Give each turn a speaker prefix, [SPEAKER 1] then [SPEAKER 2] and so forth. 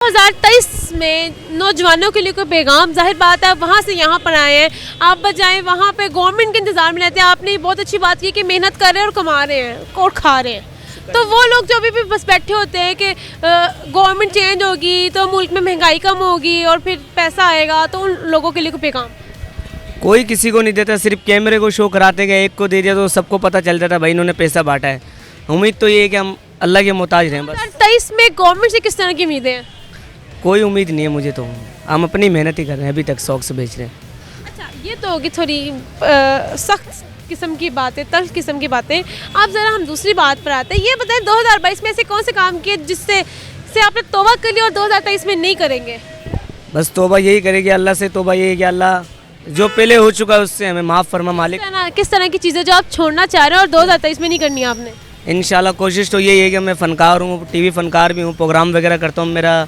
[SPEAKER 1] 2023 में नौजवानों के लिए कोई पैगाम, जाहिर बात है वहाँ से यहाँ पर आए हैं, आप बजाएं वहाँ पे गवर्नमेंट के इंतज़ार में रहते हैं। आपने बहुत अच्छी बात की कि मेहनत कर रहे हैं और कमा रहे हैं और खा रहे हैं, तो वो लोग जो अभी भी बस बैठे होते हैं कि गवर्नमेंट चेंज होगी तो मुल्क में महंगाई कम होगी और फिर पैसा आएगा, तो उन लोगों के लिए कोई पैगाम?
[SPEAKER 2] कोई किसी को नहीं देता, सिर्फ कैमरे को शो कराते गए, एक को दे दिया तो सबको पता चल जाता भाई इन्होंने पैसा बांटा है। उम्मीद तो ये है कि हम अल्लाह के मोहताज रहें बस।
[SPEAKER 1] 2023 में गवर्नमेंट से किस तरह की उम्मीदें हैं?
[SPEAKER 2] कोई उम्मीद नहीं है मुझे, तो हम अपनी मेहनत ही कर रहे हैं, अभी तक शौक से बेच रहे हैं।
[SPEAKER 1] अच्छा, ये तो होगी थोड़ी सख्त किस्म की बातें, तल्ख किस्म की बातें। आप ज़रा हम दूसरी बात पर आते हैं, ये बताएं 2022 में ऐसे कौन से काम किए जिससे आपने तौबा कर लिया और 2023 में नहीं करेंगे?
[SPEAKER 2] बस तौबा यही करेगी अल्लाह से, तौबा यही कि अल्लाह जो पहले हो चुका है उससे हमें माफ़ फरमा मालिक।
[SPEAKER 1] किस तरह की चीज़ें जो आप छोड़ना चाह रहे हैं और 2023 में नहीं करनी है आपने?
[SPEAKER 2] इंशाल्लाह कोशिश तो यही है कि मैं फ़नकार हूँ, टीवी फ़नकार भी हूँ, प्रोग्राम वगैरह करता हूँ। मेरा